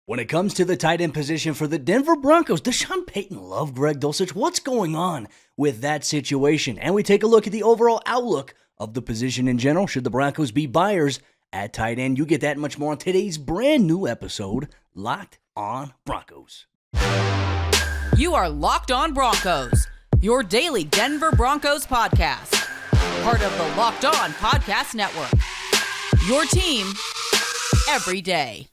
When it comes to the tight end position for the Denver Broncos, does Sean Payton love Greg Dulcich? What's going on with that situation? And we take a look at the overall outlook of the position in general. Should the Broncos be buyers at tight end? You get that and much more on today's brand new episode, Locked on Broncos. You are Locked on Broncos, your daily Denver Broncos podcast. Part of the Locked on Podcast Network. Your team every day.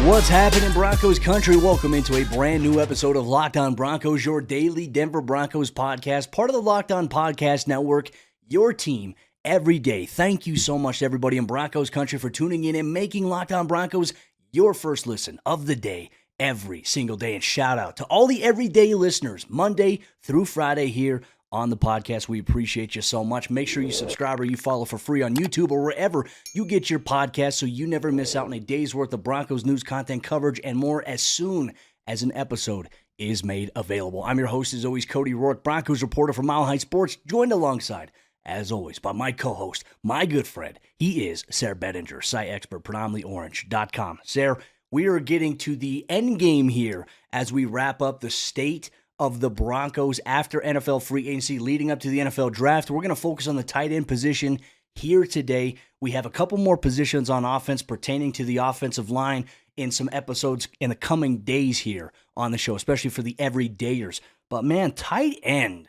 What's happening, Broncos country? Welcome into a brand new episode of Locked on Broncos, your daily Denver Broncos podcast, part of the Locked on Podcast Network, your team every day. Thank you so much to everybody in Broncos country for tuning in and making Locked on Broncos your first listen of the day every single day. And shout out to all the everyday listeners, Monday through Friday here on the podcast. We appreciate you so much. Make sure you subscribe or you follow for free on YouTube or wherever you get your podcast so you never miss out on a day's worth of Broncos news, content, coverage, and more as soon as an episode is made available. I'm your host, as always, Cody Rourke, Broncos reporter for Mile High Sports, joined alongside, as always, by my co-host, my good friend. He is Sarah Bettinger, site expert, predominantlyorange.com. Sarah, we are getting to the end game here as we wrap up the state of the Broncos after NFL free agency leading up to the NFL draft. We're going to focus on the tight end position here today. We have a couple more positions on offense pertaining to the offensive line in some episodes in the coming days here on the show, especially for the everydayers. But man, tight end,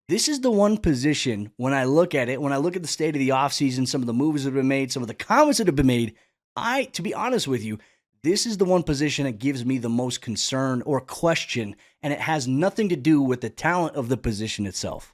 this is the one position when I look at it, when I look at the state of the offseason, some of the moves that have been made, some of the comments that have been made, to be honest with you, this is the one position that gives me the most concern or question, and it has nothing to do with the talent of the position itself.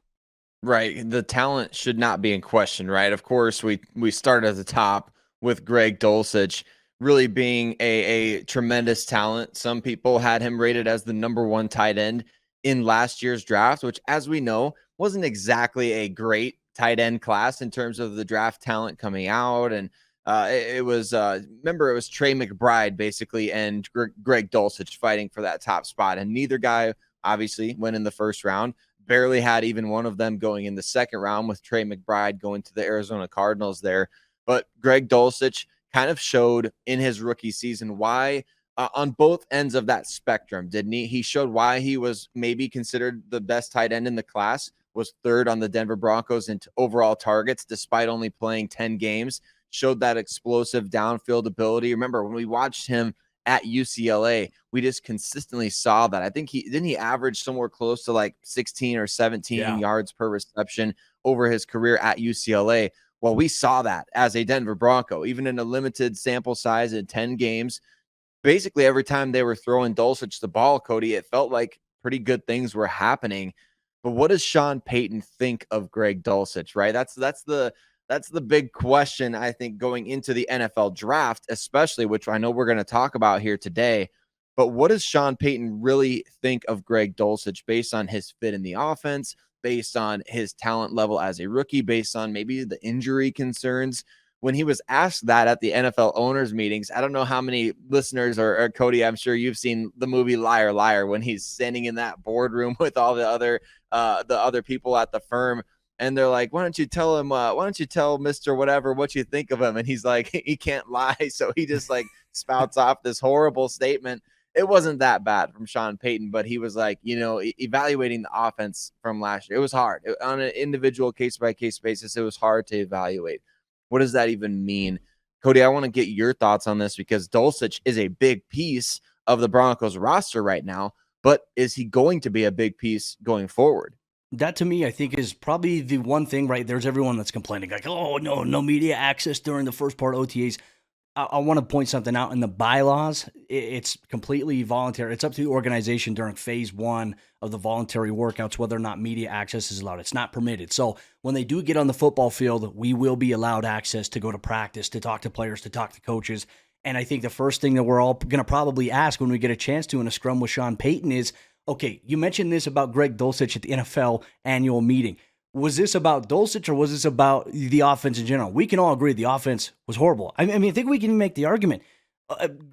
Right. The talent should not be in question, right? Of course, we start at the top with Greg Dulcich really being a tremendous talent. Some people had him rated as the number one tight end in last year's draft, which, as we know, wasn't exactly a great tight end class in terms of the draft talent coming out. And it was Trey McBride basically and Greg Dulcich fighting for that top spot. And neither guy obviously went in the first round. Barely had even one of them going in the second round, with Trey McBride going to the Arizona Cardinals there. But Greg Dulcich kind of showed in his rookie season why on both ends of that spectrum, didn't he? He showed why he was maybe considered the best tight end in the class, was third on the Denver Broncos in overall targets despite only playing 10 games. Showed that explosive downfield ability. Remember, when we watched him at UCLA, we just consistently saw that. I think he average somewhere close to like 16 or 17 yards per reception over his career at UCLA. Well, we saw that as a Denver Bronco, even in a limited sample size in 10 games. Basically, every time they were throwing Dulcich the ball, Cody, it felt like pretty good things were happening. But what does Sean Payton think of Greg Dulcich, right? That's the big question, I think, going into the NFL draft, especially, which I know we're going to talk about here today. But what does Sean Payton really think of Greg Dulcich based on his fit in the offense, based on his talent level as a rookie, based on maybe the injury concerns? When he was asked that at the NFL owners meetings, I don't know how many listeners or Cody, I'm sure you've seen the movie Liar Liar, when he's standing in that boardroom with all the other people at the firm. And they're like, why don't you tell Mr. Whatever what you think of him? And he's like, he can't lie. So he just like spouts off this horrible statement. It wasn't that bad from Sean Payton, but he was like, evaluating the offense from last year. It was hard. On an individual case-by-case basis, it was hard to evaluate. What does that even mean? Cody, I want to get your thoughts on this, because Dulcich is a big piece of the Broncos roster right now, but is he going to be a big piece going forward? That, to me, I think is probably the one thing, right? There's everyone that's complaining, like, oh, no media access during the first part of OTAs. I want to point something out. In the bylaws, it's completely voluntary. It's up to the organization during phase one of the voluntary workouts whether or not media access is allowed. It's not permitted. So when they do get on the football field, we will be allowed access to go to practice, to talk to players, to talk to coaches. And I think the first thing that we're all going to probably ask when we get a chance to in a scrum with Sean Payton is, okay, you mentioned this about Greg Dulcich at the NFL annual meeting. Was this about Dulcich or was this about the offense in general? We can all agree the offense was horrible. I think we can make the argument.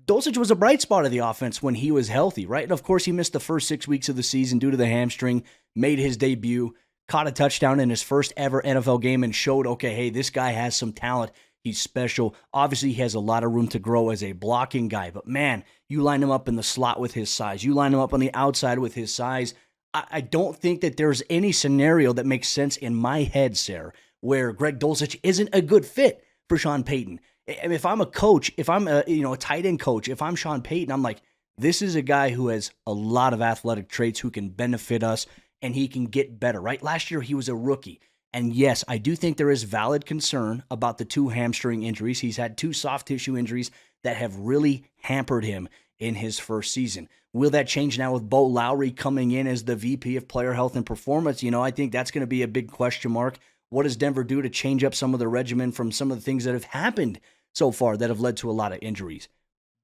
Dulcich was a bright spot of the offense when he was healthy, right? And of course, he missed the first 6 weeks of the season due to the hamstring, made his debut, caught a touchdown in his first ever NFL game and showed, okay, hey, this guy has some talent. He's special. Obviously, he has a lot of room to grow as a blocking guy. But man, you line him up in the slot with his size. You line him up on the outside with his size. I don't think that there's any scenario that makes sense in my head, Sarah, where Greg Dulcich isn't a good fit for Sean Payton. And if I'm a coach, if I'm a tight end coach, if I'm Sean Payton, I'm like, this is a guy who has a lot of athletic traits who can benefit us and he can get better, right? Last year, he was a rookie. And yes, I do think there is valid concern about the 2 hamstring injuries. He's had 2 soft tissue injuries that have really hampered him in his first season. Will that change now with Bo Lowry coming in as the VP of Player Health and Performance? I think that's going to be a big question mark. What does Denver do to change up some of the regimen from some of the things that have happened so far that have led to a lot of injuries?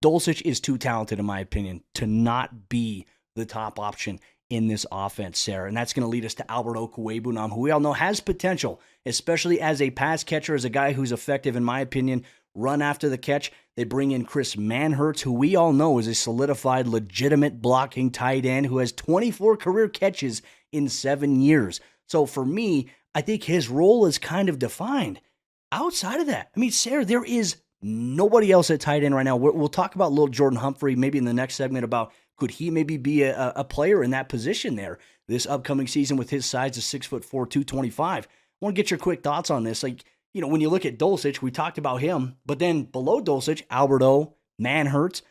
Dulcich is too talented, in my opinion, to not be the top option in this offense, Sarah. And that's going to lead us to Albert Okwuegbunam, who we all know has potential, especially as a pass catcher, as a guy who's effective, in my opinion, run after the catch. They bring in Chris Manhertz, who we all know is a solidified, legitimate blocking tight end who has 24 career catches in 7 years. So for me, I think his role is kind of defined. Outside of that, Sarah, there is nobody else at tight end right now. We'll talk about little Jordan Humphrey maybe in the next segment about could he maybe be a player in that position there this upcoming season with his size of 6'4", 225. I want to get your quick thoughts on this. When you look at Dulcich, we talked about him, but then below Dulcich, Alberto, Manhertz.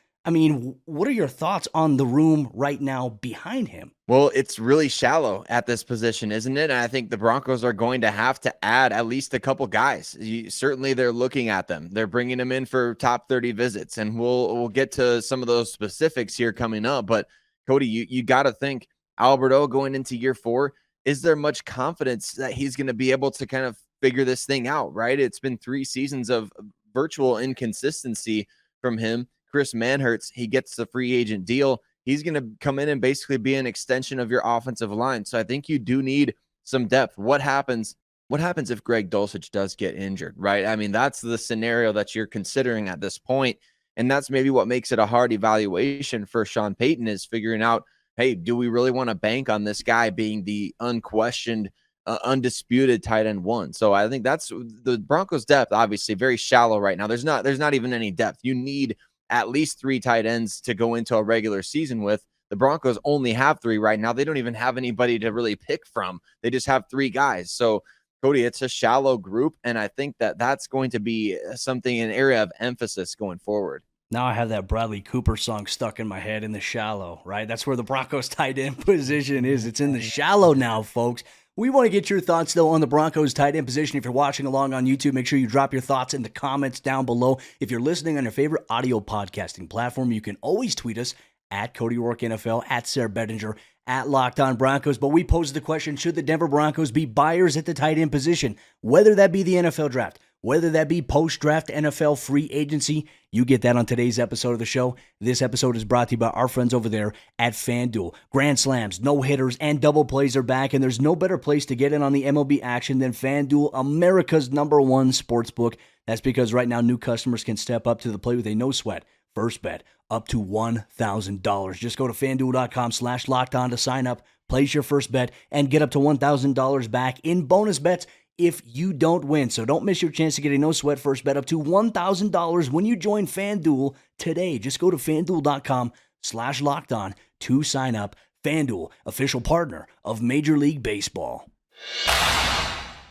What are your thoughts on the room right now behind him? Well, it's really shallow at this position, isn't it? And I think the Broncos are going to have to add at least a couple guys. Certainly, they're looking at them. They're bringing them in for top 30 visits, and we'll get to some of those specifics here coming up. But Cody, you got to think Alberto going into year 4. Is there much confidence that he's going to be able to kind of figure this thing out? Right? It's been 3 seasons of virtual inconsistency from him. Chris Manhertz, he gets the free agent deal. He's going to come in and basically be an extension of your offensive line. So I think you do need some depth. What happens if Greg Dulcich does get injured, right? That's the scenario that you're considering at this point. And that's maybe what makes it a hard evaluation for Sean Payton, is figuring out, hey, do we really want to bank on this guy being the unquestioned, undisputed tight end 1? So I think that's the Broncos' depth, obviously very shallow right now. There's not even any depth. You need at least 3 tight ends to go into a regular season with. The Broncos only have 3 right now. They don't even have anybody to really pick from. They just have 3 guys. So, Cody, it's a shallow group, and I think that that's going to be something, an area of emphasis going forward. Now I have that Bradley Cooper song stuck in my head, In the Shallow, right? That's where the Broncos tight end position is. It's in the shallow now, folks. We want to get your thoughts, though, on the Broncos tight end position. If you're watching along on YouTube, make sure you drop your thoughts in the comments down below. If you're listening on your favorite audio podcasting platform, you can always tweet us at Cody Rourke NFL, at Sarah Bettinger, at Locked On Broncos. But we posed the question, should the Denver Broncos be buyers at the tight end position? Whether that be the NFL draft, whether that be post-draft NFL free agency, you get that on today's episode of the show. This episode is brought to you by our friends over there at FanDuel. Grand slams, no-hitters, and double plays are back, and there's no better place to get in on the MLB action than FanDuel, America's #1 sportsbook. That's because right now new customers can step up to the plate with a no-sweat first bet up to $1,000. Just go to FanDuel.com/lockedon to sign up, place your first bet, and get up to $1,000 back in bonus bets if you don't win. So don't miss your chance to get a no-sweat first bet up to $1,000 when you join FanDuel today. Just go to FanDuel.com/lockedon to sign up. FanDuel, official partner of Major League Baseball.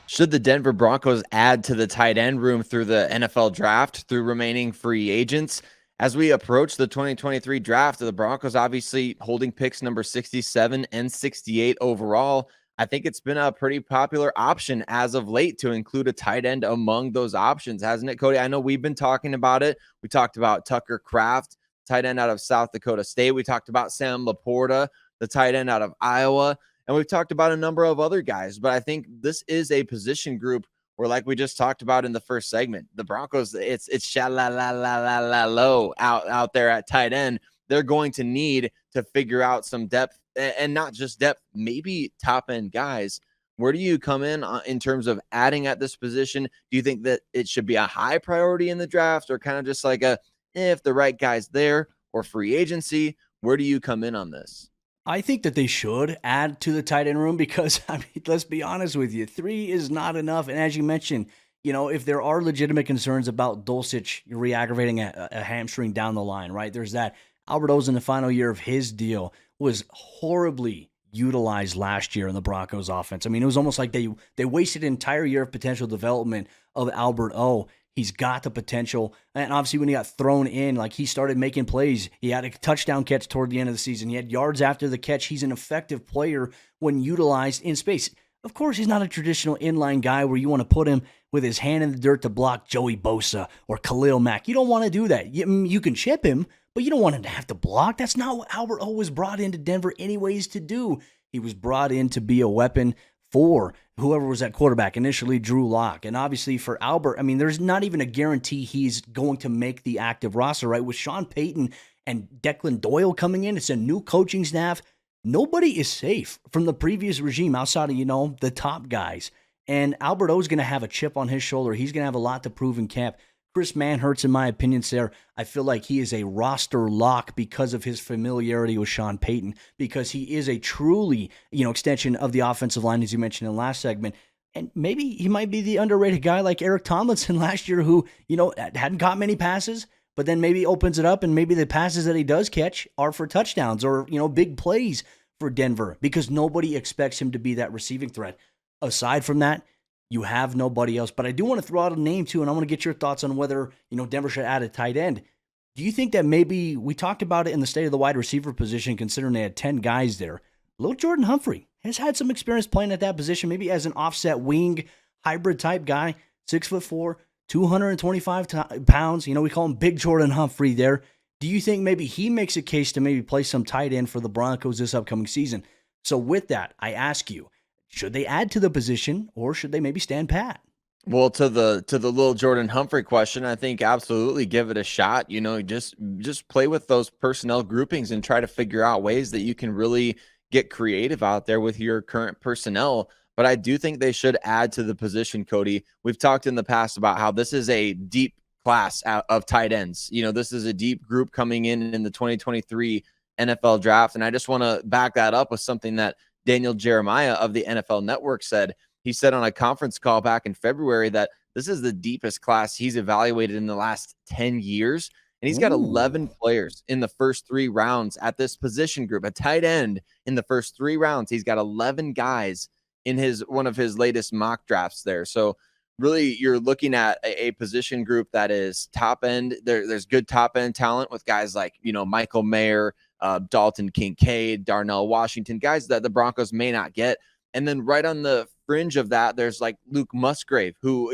Should the Denver Broncos add to the tight end room through the NFL draft, through remaining free agents? As we approach the 2023 draft, the Broncos obviously holding picks number 67 and 68 overall. I think it's been a pretty popular option as of late to include a tight end among those options, hasn't it, Cody? I know we've been talking about it. We talked about Tucker Kraft, tight end out of South Dakota State. We talked about Sam Laporta, the tight end out of Iowa. And we've talked about a number of other guys. But I think this is a position group where, like we just talked about in the first segment, the Broncos, it's shallow out there at tight end. They're going to need to figure out some depth, and not just depth, maybe top end guys. Where do you come in terms of adding at this position? Do you think that it should be a high priority in the draft, or kind of just like if the right guy's there, or free agency? Where do you come in on this? I think that they should add to the tight end room because, let's be honest with you, 3 is not enough. And as you mentioned, if there are legitimate concerns about Dulcich re-aggravating a hamstring down the line, right? There's that. Albert O's in the final year of his deal was horribly utilized last year in the Broncos offense. I mean, it was almost like they wasted an entire year of potential development of Albert O. He's got the potential. And obviously when he got thrown in, like he started making plays. He had a touchdown catch toward the end of the season. He had yards after the catch. He's an effective player when utilized in space. Of course, he's not a traditional inline guy where you want to put him with his hand in the dirt to block Joey Bosa or Khalil Mack. You don't want to do that. You can chip him, but you don't want him to have to block. That's not what Albert O was brought into Denver anyways to do. He was brought in to be a weapon for whoever was at quarterback, initially Drew Lock. And obviously for Albert, I mean, there's not even a guarantee he's going to make the active roster, right? With Sean Payton and Declan Doyle coming in, it's a new coaching staff. Nobody is safe from the previous regime outside of, the top guys. And Albert O's going to have a chip on his shoulder. He's going to have a lot to prove in camp. Chris Manhertz, in my opinion, Sarah, I feel like he is a roster lock because of his familiarity with Sean Payton, because he is a truly, extension of the offensive line, as you mentioned in the last segment. And maybe he might be the underrated guy like Eric Tomlinson last year who, hadn't caught many passes, but then maybe opens it up and maybe the passes that he does catch are for touchdowns or, big plays for Denver because nobody expects him to be that receiving threat. Aside from that, you have nobody else. But I do want to throw out a name too, and I want to get your thoughts on whether, Denver should add a tight end. Do you think that maybe we talked about it in the state of the wide receiver position, considering they had 10 guys there? Little Jordan Humphrey has had some experience playing at that position, maybe as an offset wing hybrid type guy, 6'4", 225 pounds. We call him Big Jordan Humphrey there. Do you think maybe he makes a case to maybe play some tight end for the Broncos this upcoming season? So with that, I ask you, should they add to the position or should they maybe stand pat? Well, to the little Jordan Humphrey question, I think absolutely give it a shot. Just play with those personnel groupings and try to figure out ways that you can really get creative out there with your current personnel. But I do think they should add to the position, Cody. We've talked in the past about how this is a deep class of tight ends. This is a deep group coming in the 2023 NFL draft. And I just want to back that up with something that Daniel Jeremiah of the NFL Network said. He said on a conference call back in February that this is the deepest class he's evaluated in the last 10 years. And he's got 11 players in the first 3 rounds at this position group, a tight end in the first 3 rounds. He's got 11 guys in one of his latest mock drafts there. So really you're looking at a position group that is top end. There's good top end talent with guys like, Michael Mayer, Dalton Kincaid, Darnell Washington, guys that the Broncos may not get. And then right on the fringe of that, there's like Luke Musgrave, who,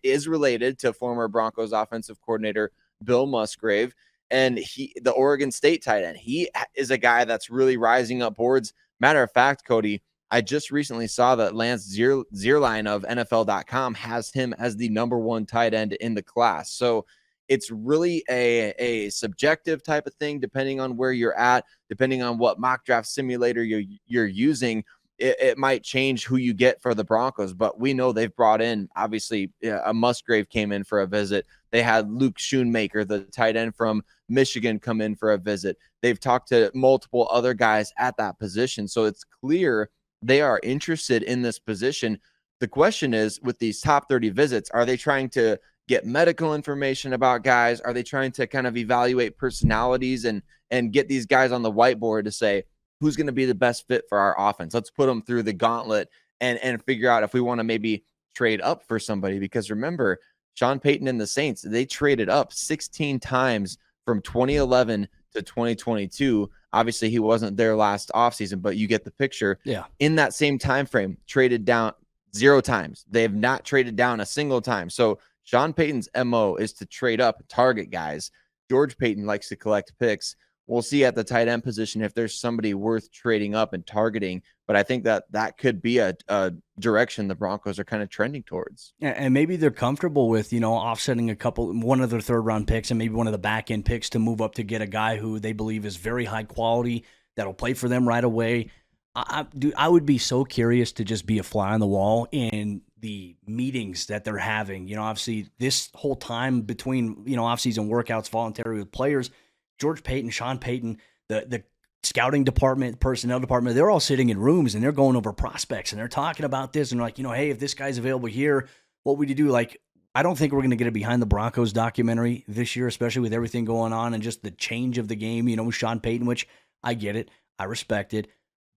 is related to former Broncos offensive coordinator Bill Musgrave. And the Oregon State tight end, he is a guy that's really rising up boards. Matter of fact, Cody, I just recently saw that Lance Zierlein of NFL.com has him as the #1 tight end in the class. So it's really a subjective type of thing, depending on where you're at, depending on what mock draft simulator you're using. It might change who you get for the Broncos, but we know they've brought in, obviously, a Musgrave came in for a visit. They had Luke Schoonmaker, the tight end from Michigan, come in for a visit. They've talked to multiple other guys at that position. So it's clear they are interested in this position. The question is, with these top 30 visits, are they trying to get medical information about guys? Are they trying to kind of evaluate personalities and get these guys on the whiteboard to say, who's going to be the best fit for our offense? Let's put them through the gauntlet and figure out if we want to maybe trade up for somebody. Because remember, Sean Payton and the Saints, they traded up 16 times from 2011 to 2022. Obviously, he wasn't there last offseason, but you get the picture. Yeah. In that same time frame, traded down 0 times. They have not traded down a single time. So Sean Payton's MO is to trade up, target guys. George Payton likes to collect picks. We'll see at the tight end position if there's somebody worth trading up and targeting. But I think that could be a direction the Broncos are kind of trending towards. And maybe they're comfortable with, offsetting one of their third-round picks and maybe one of the back-end picks to move up to get a guy who they believe is very high quality that'll play for them right away. I would be so curious to just be a fly on the wall in the meetings that they're having. Obviously, this whole time between, offseason workouts, voluntary with players, George Payton, Sean Payton, the scouting department, personnel department, they're all sitting in rooms and they're going over prospects and they're talking about this and like, hey, if this guy's available here, what would you do? Like, I don't think we're going to get a Behind the Broncos documentary this year, especially with everything going on and just the change of the game, with Sean Payton, which I get it. I respect it.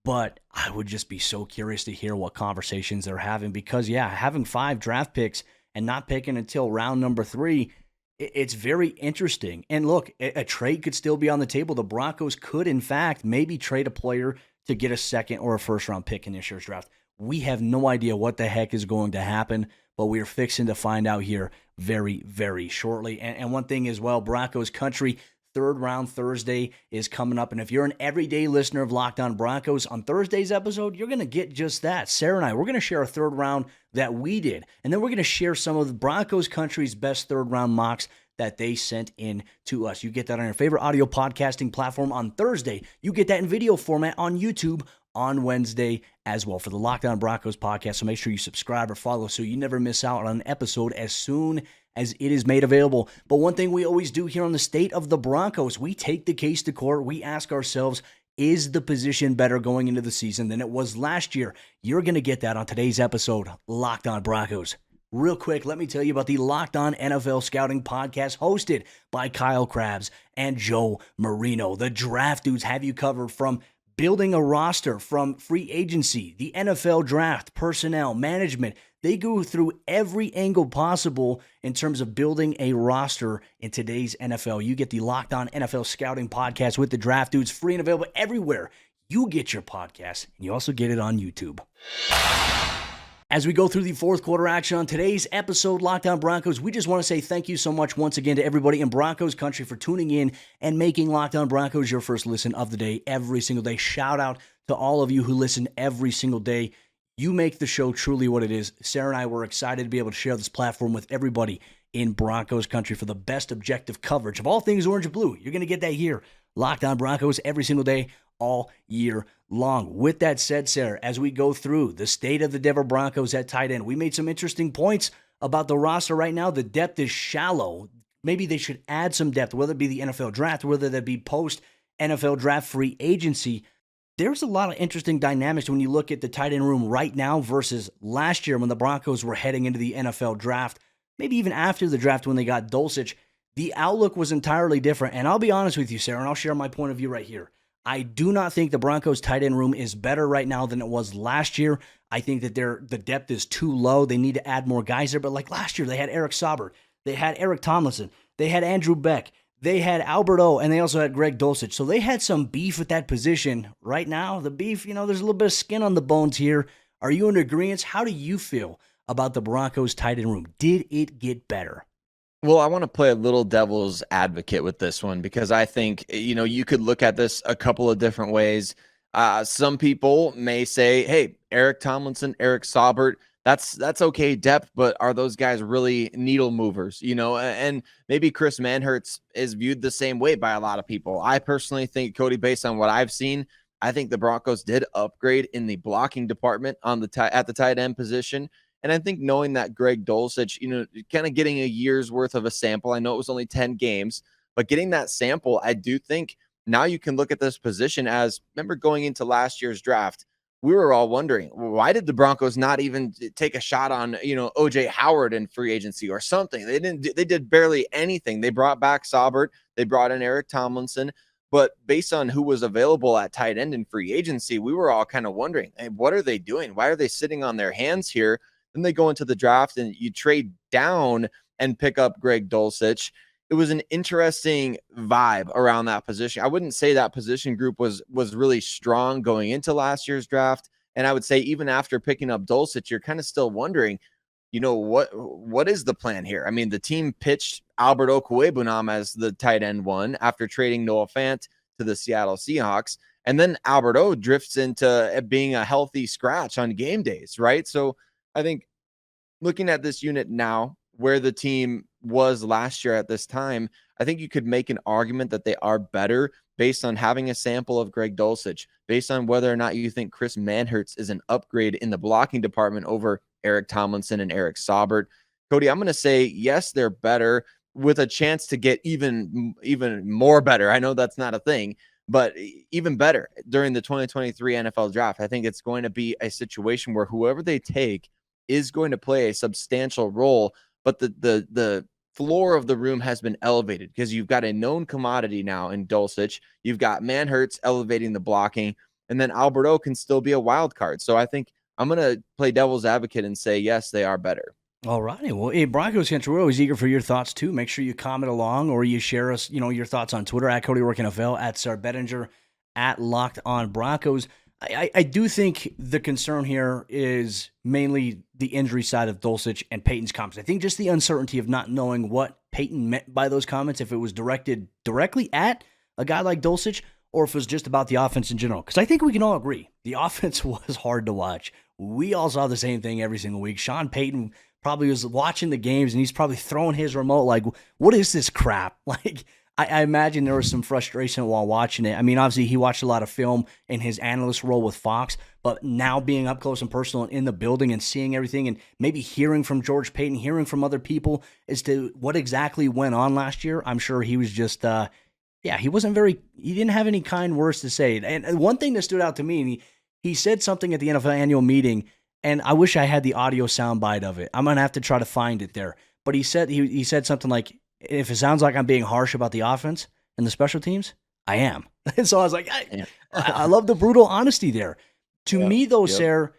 But I would just be so curious to hear what conversations they're having because, having 5 draft picks and not picking until round number 3, it's very interesting. And look, a trade could still be on the table. The Broncos could, in fact, maybe trade a player to get a second or a first-round pick in this year's draft. We have no idea what the heck is going to happen, but we are fixing to find out here very, very shortly. And one thing as well, Broncos country, 3rd round Thursday is coming up. And if you're an everyday listener of Locked On Broncos, on Thursday's episode, you're going to get just that. Sarah and I, we're going to share a 3rd round that we did. And then we're going to share some of the Broncos country's best 3rd round mocks that they sent in to us. You get that on your favorite audio podcasting platform on Thursday. You get that in video format on YouTube on Wednesday as well for the Locked On Broncos podcast. So make sure you subscribe or follow so you never miss out on an episode as soon as it is made available. But one thing we always do here on the State of the Broncos, we take the case to court. We ask ourselves, is the position better going into the season than it was last year? You're going to get that on today's episode, Locked On Broncos. Real quick, let me tell you about the Locked On NFL Scouting podcast hosted by Kyle Krabs and Joe Marino. The Draft Dudes have you covered from building a roster, from free agency, the NFL draft, personnel, management. They go through every angle possible in terms of building a roster in today's NFL. You get the Locked On NFL Scouting podcast with the Draft Dudes, free and available everywhere you get your podcasts, and you also get it on YouTube. As we go through the 4th quarter action on today's episode, Locked On Broncos, we just want to say thank you so much once again to everybody in Broncos country for tuning in and making Locked On Broncos your first listen of the day every single day. Shout out to all of you who listen every single day. You make the show truly what it is. Sarah and I were excited to be able to share this platform with everybody in Broncos country for the best objective coverage of all things orange and blue. You're going to get that here. Locked On Broncos every single day, all year long. With that said, Sarah, as we go through the state of the Denver Broncos at tight end, we made some interesting points about the roster right now. The depth is shallow. Maybe they should add some depth, whether it be the NFL draft, whether that be post-NFL draft free agency. There's a lot of interesting dynamics when you look at the tight end room right now versus last year when the Broncos were heading into the NFL draft, maybe even after the draft when they got Dulcich. The outlook was entirely different. And I'll be honest with you, Sarah, and I'll share my point of view right here. I do not think the Broncos tight end room is better right now than it was last year. I think that the depth is too low. They need to add more guys there. But like last year, they had Eric Saubert. They had Eric Tomlinson. They had Andrew Beck. They had Albert O, and they also had Greg Dulcich. So they had some beef at that position. Right now, the beef, there's a little bit of skin on the bones here. Are you in agreement? How do you feel about the Broncos tight end room? Did it get better? Well, I want to play a little devil's advocate with this one because I think, you could look at this a couple of different ways. Some people may say, hey, Eric Tomlinson, Eric Saubert, that's okay depth, but are those guys really needle movers? And maybe Chris Manhertz is viewed the same way by a lot of people. I personally think, Cody, based on what I've seen, I think the Broncos did upgrade in the blocking department at the tight end position. And I think knowing that Greg Dulcich, kind of getting a year's worth of a sample, I know it was only 10 games, but getting that sample, I do think now you can look at this position as, remember going into last year's draft, we were all wondering, why did the Broncos not even take a shot on, OJ Howard in free agency or something? They did barely anything. They brought back Saubert, they brought in Eric Tomlinson, but based on who was available at tight end in free agency, we were all kind of wondering, hey, what are they doing? Why are they sitting on their hands here? Then they go into the draft and you trade down and pick up Greg Dulcich. It was an interesting vibe around that position. I wouldn't say that position group was really strong going into last year's draft. And I would say even after picking up Dulcich, you're kind of still wondering, what is the plan here? I mean, the team pitched Albert Okwuegbunam as the tight end one after trading Noah Fant to the Seattle Seahawks. And then Albert O drifts into being a healthy scratch on game days, right? So I think looking at this unit now, where the team was last year at this time, I think you could make an argument that they are better based on having a sample of Greg Dulcich, based on whether or not you think Chris Manhertz is an upgrade in the blocking department over Eric Tomlinson and Eric Saubert. Cody, I'm going to say, yes, they're better with a chance to get even more better. I know that's not a thing, but even better during the 2023 NFL draft. I think it's going to be a situation where whoever they take is going to play a substantial role, but the floor of the room has been elevated because you've got a known commodity now in Dulcich. You've got Manhertz elevating the blocking, and then Alberto can still be a wild card. So I think I'm going to play devil's advocate and say, yes, they are better. All righty. Well, hey, Broncos Country, we're always eager for your thoughts, too. Make sure you comment along or you share us, your thoughts on Twitter, at Cody Rourke NFL, at Sarah Bettinger, at Locked On Broncos. I do think the concern here is mainly the injury side of Dulcich and Peyton's comments. I think just the uncertainty of not knowing what Peyton meant by those comments, if it was directed directly at a guy like Dulcich or if it was just about the offense in general. Because I think we can all agree the offense was hard to watch. We all saw the same thing every single week. Sean Payton probably was watching the games and he's probably throwing his remote like, what is this crap? Like, I imagine there was some frustration while watching it. I mean, obviously, he watched a lot of film in his analyst role with Fox, but now being up close and personal and in the building and seeing everything and maybe hearing from George Payton, hearing from other people as to what exactly went on last year, I'm sure he was just, he didn't have any kind words to say. And one thing that stood out to me, and he said something at the NFL annual meeting, and I wish I had the audio soundbite of it. I'm going to have to try to find it there. But he said something like, if it sounds like I'm being harsh about the offense and the special teams, I am. And so I was like, I love the brutal honesty there. To me, though, Sarah,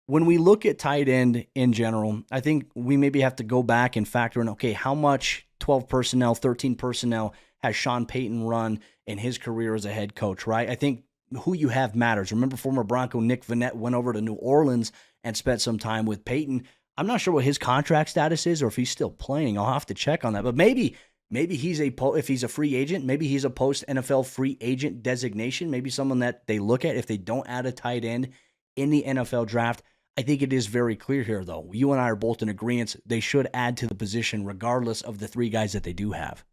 when we look at tight end in general, I think we maybe have to go back and factor in, okay, how much 12 personnel, 13 personnel has Sean Payton run in his career as a head coach, right? I think who you have matters. Remember former Bronco Nick Vannett went over to New Orleans and spent some time with Payton. I'm not sure what his contract status is or if he's still playing. I'll have to check on that. But maybe he's if he's a free agent, maybe he's a post-NFL free agent designation, maybe someone that they look at if they don't add a tight end in the NFL draft. I think it is very clear here, though. You and I are both in agreement. They should add to the position regardless of the three guys that they do have.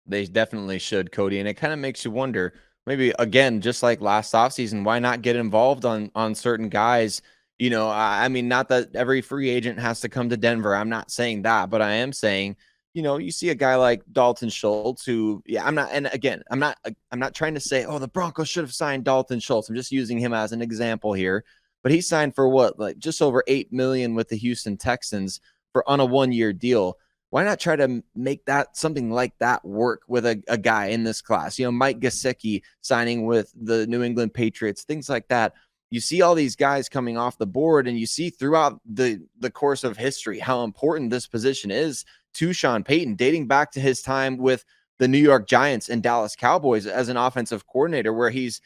They definitely should, Cody. And it kind of makes you wonder, maybe, again, just like last offseason, why not get involved on certain guys? I mean, not that every free agent has to come to Denver. I'm not saying that, but I am saying, you see a guy like Dalton Schultz who, I'm not trying to say, oh, the Broncos should have signed Dalton Schultz. I'm just using him as an example here, but he signed for like just over $8 million with the Houston Texans on a 1-year deal. Why not try to make that something like that work with a guy in this class? Mike Gesicki signing with the New England Patriots, things like that. You see all these guys coming off the board, and you see throughout the course of history how important this position is to Sean Payton, dating back to his time with the New York Giants and Dallas Cowboys as an offensive coordinator, where he's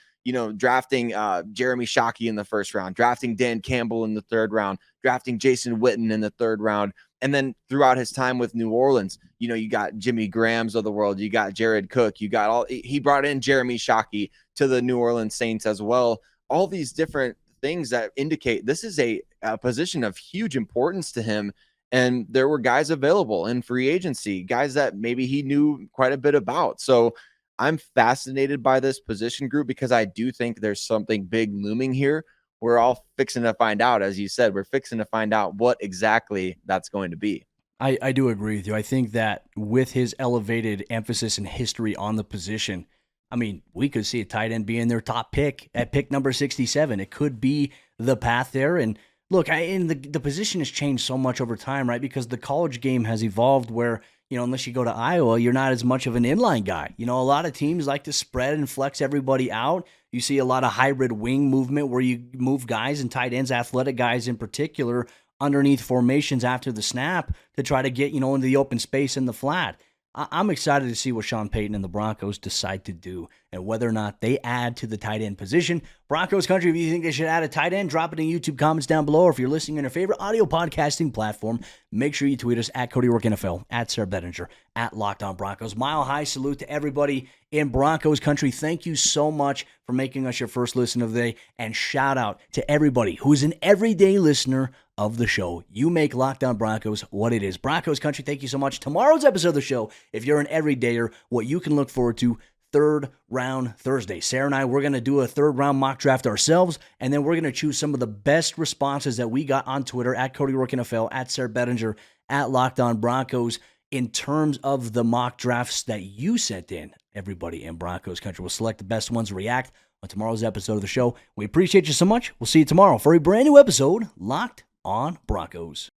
drafting Jeremy Shockey in the first round, drafting Dan Campbell in the third round, drafting Jason Witten in the third round. And then throughout his time with New Orleans, you got Jimmy Grahams of the world, you got Jared Cook, he brought in Jeremy Shockey to the New Orleans Saints as well. All these different things that indicate this is a position of huge importance to him. And there were guys available in free agency, guys that maybe he knew quite a bit about. So I'm fascinated by this position group because I do think there's something big looming here. We're all fixing to find out, as you said, we're fixing to find out what exactly that's going to be. I do agree with you. I think that with his elevated emphasis and history on the position, I mean, we could see a tight end being their top pick at pick number 67. It could be the path there. And look, the position has changed so much over time, right? Because the college game has evolved where, unless you go to Iowa, you're not as much of an inline guy. A lot of teams like to spread and flex everybody out. You see a lot of hybrid wing movement where you move guys and tight ends, athletic guys in particular, underneath formations after the snap to try to get, into the open space in the flat. I'm excited to see what Sean Payton and the Broncos decide to do and whether or not they add to the tight end position. Broncos country, if you think they should add a tight end, drop it in YouTube comments down below. Or if you're listening on your favorite audio podcasting platform, make sure you tweet us at Cody Rourke NFL, at Sarah Bettinger, at Locked On Broncos. Mile high salute to everybody in Broncos country. Thank you so much for making us your first listen of the day. And shout out to everybody who is an everyday listener of the show. You make Locked On Broncos what it is. Broncos country, thank you so much. Tomorrow's episode of the show, if you're an everydayer, what you can look forward to, Third Round Thursday. Sarah and I, we're going to do a third round mock draft ourselves, and then we're going to choose some of the best responses that we got on Twitter, at Cody Rourke NFL, at Sarah Bettinger, at Locked On Broncos, in terms of the mock drafts that you sent in. Everybody in Broncos country will select the best ones to react on tomorrow's episode of the show. We appreciate you so much. We'll see you tomorrow for a brand new episode, Locked On Broncos.